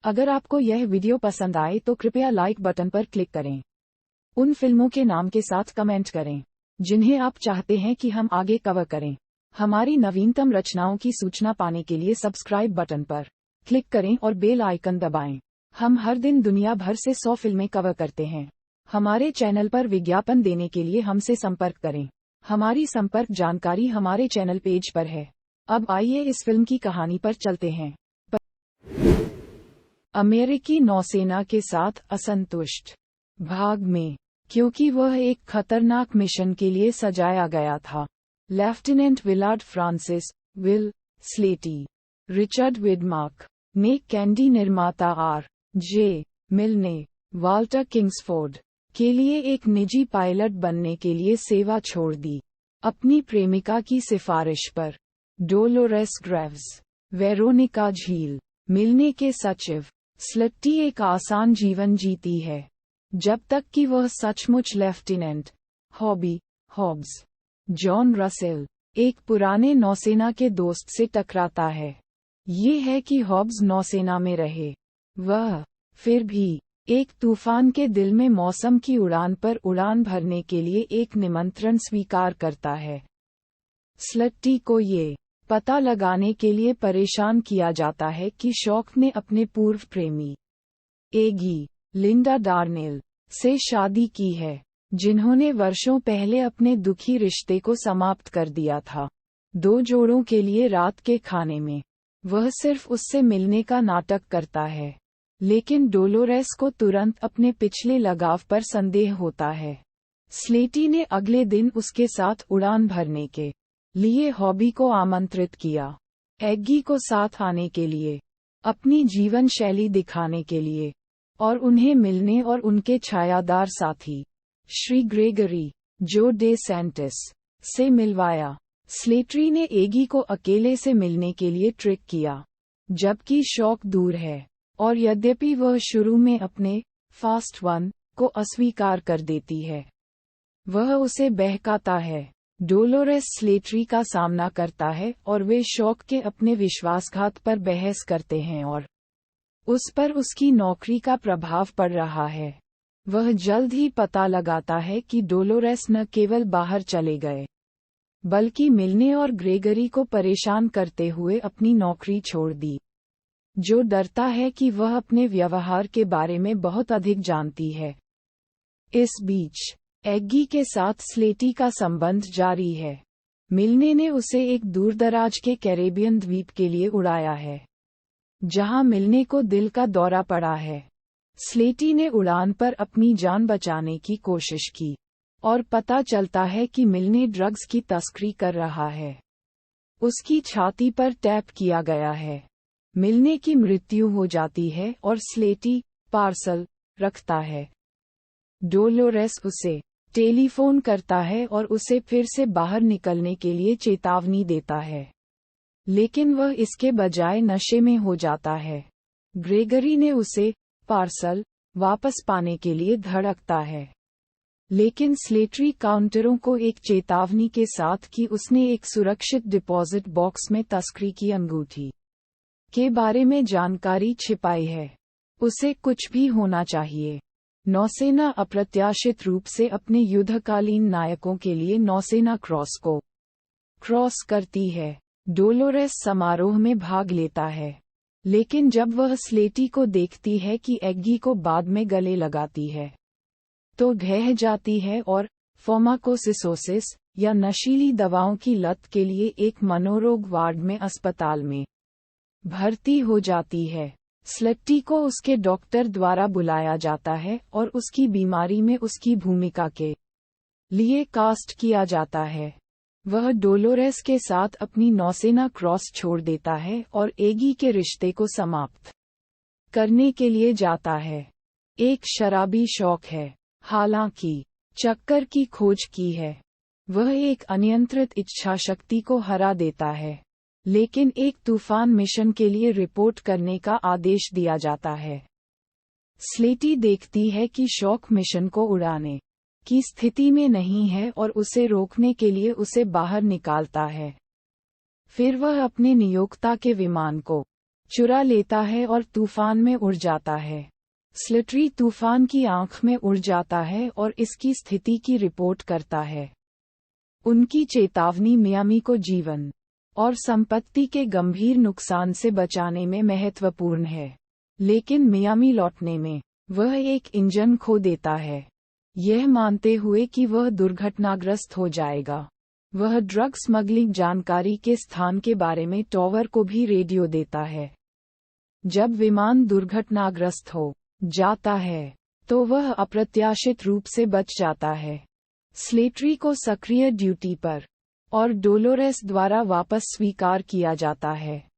अगर आपको यह वीडियो पसंद आए तो कृपया लाइक बटन पर क्लिक करें। उन फिल्मों के नाम के साथ कमेंट करें जिन्हें आप चाहते हैं कि हम आगे कवर करें। हमारी नवीनतम रचनाओं की सूचना पाने के लिए सब्सक्राइब बटन पर क्लिक करें और बेल आइकन दबाएं। हम हर दिन दुनिया भर से 100 फिल्में कवर करते हैं। हमारे चैनल पर विज्ञापन देने के लिए हमसे संपर्क करें। हमारी संपर्क जानकारी हमारे चैनल पेज पर है। अब आइए इस फिल्म की कहानी पर चलते हैं। अमेरिकी नौसेना के साथ असंतुष्ट भाग में, क्योंकि वह एक खतरनाक मिशन के लिए सजाया गया था, लेफ्टिनेंट विलार्ड फ्रांसिस विल स्लेटी रिचर्ड विडमार्क ने कैंडी निर्माता R.J. मिल ने वाल्टर किंग्सफोर्ड के लिए एक निजी पायलट बनने के लिए सेवा छोड़ दी। अपनी प्रेमिका की सिफारिश पर डोलोरेस ग्रेव्स, वेरोनिका झील मिलने के सचिव स्लेटी एक आसान जीवन जीती है, जब तक कि वह सचमुच lieutenant Hobby Hobbs John Russell, एक पुराने नौसेना के दोस्त से टकराता है। ये है कि हॉब्स नौसेना में रहे। वह फिर भी एक तूफान के दिल में मौसम की उड़ान पर उड़ान भरने के लिए एक निमंत्रण स्वीकार करता है। स्लेटी को ये पता लगाने के लिए परेशान किया जाता है कि शॉक ने अपने पूर्व प्रेमी एगी लिंडा डार्नेल से शादी की है, जिन्होंने वर्षों पहले अपने दुखी रिश्ते को समाप्त कर दिया था। दो जोड़ों के लिए रात के खाने में वह सिर्फ उससे मिलने का नाटक करता है, लेकिन डोलोरेस को तुरंत अपने पिछले लगाव पर संदेह होता है। स्लेटी ने अगले दिन उसके साथ उड़ान भरने के लिए हॉबी को आमंत्रित किया, एग्गी को साथ आने के लिए, अपनी जीवन शैली दिखाने के लिए, और उन्हें मिलने और उनके छायादार साथी श्री ग्रेगरी जो डे सेंटिस से मिलवाया। स्लेटरी ने एगी को अकेले से मिलने के लिए ट्रिक किया, जबकि शॉक दूर है, और यद्यपि वह शुरू में अपने फास्ट वन को अस्वीकार कर देती है, वह उसे बहकाता है। डोलोरेस स्लेटरी का सामना करता है और वे शॉक के अपने विश्वासघात पर बहस करते हैं और उस पर उसकी नौकरी का प्रभाव पड़ रहा है। वह जल्द ही पता लगाता है कि डोलोरेस न केवल बाहर चले गए, बल्कि मिलने और ग्रेगरी को परेशान करते हुए अपनी नौकरी छोड़ दी, जो डरता है कि वह अपने व्यवहार के बारे में बहुत अधिक जानती है। इस बीच एग्गी के साथ स्लेटी का संबंध जारी है। मिलने ने उसे एक दूरदराज के कैरेबियन द्वीप के लिए उड़ाया है, जहां मिलने को दिल का दौरा पड़ा है। स्लेटी ने उड़ान पर अपनी जान बचाने की कोशिश की, और पता चलता है कि मिलने ड्रग्स की तस्करी कर रहा है। उसकी छाती पर टैप किया गया है। मिलने की मृत्यु हो जाती है और स्लेटी पार्सल रखता है। डोलोरेस उसे टेलीफोन करता है और उसे फिर से बाहर निकलने के लिए चेतावनी देता है, लेकिन वह इसके बजाय नशे में हो जाता है। ग्रेगरी ने उसे पार्सल वापस पाने के लिए धड़कता है, लेकिन स्लेटरी काउंटरों को एक चेतावनी के साथ कि उसने एक सुरक्षित डिपॉजिट बॉक्स में तस्करी की अंगूठी के बारे में जानकारी छिपाई है। उसे कुछ भी होना चाहिए। नौसेना अप्रत्याशित रूप से अपने युद्धकालीन नायकों के लिए नौसेना क्रॉस को क्रॉस करती है। डोलोरेस समारोह में भाग लेता है, लेकिन जब वह स्लेटी को देखती है कि एग्गी को बाद में गले लगाती है, तो ढह जाती है और फार्माकोसिसोसिस या नशीली दवाओं की लत के लिए एक मनोरोग वार्ड में अस्पताल में भर्ती हो जाती है। स्लेटी को उसके डॉक्टर द्वारा बुलाया जाता है और उसकी बीमारी में उसकी भूमिका के लिए कास्ट किया जाता है। वह डोलोरेस के साथ अपनी नौसेना क्रॉस छोड़ देता है और एगी के रिश्ते को समाप्त करने के लिए जाता है। एक शराबी शौक है, हालांकि चक्कर की खोज की है। वह एक अनियंत्रित इच्छा शक्ति को हरा देता है, लेकिन एक तूफान मिशन के लिए रिपोर्ट करने का आदेश दिया जाता है। स्लेटी देखती है कि शॉक मिशन को उड़ाने की स्थिति में नहीं है और उसे रोकने के लिए उसे बाहर निकालता है। फिर वह अपने नियोक्ता के विमान को चुरा लेता है और तूफान में उड़ जाता है। स्लिटरी तूफान की आंख में उड़ जाता है और इसकी स्थिति की रिपोर्ट करता है। उनकी चेतावनी मियामी को जीवन और संपत्ति के गंभीर नुकसान से बचाने में महत्वपूर्ण है, लेकिन मियामी लौटने में वह एक इंजन खो देता है। यह मानते हुए कि वह दुर्घटनाग्रस्त हो जाएगा, वह ड्रग स्मगलिंग जानकारी के स्थान के बारे में टॉवर को भी रेडियो देता है। जब विमान दुर्घटनाग्रस्त हो जाता है तो वह अप्रत्याशित रूप से बच जाता है। स्लेटरी को सक्रिय ड्यूटी पर और डोलोरेस द्वारा वापस स्वीकार किया जाता है।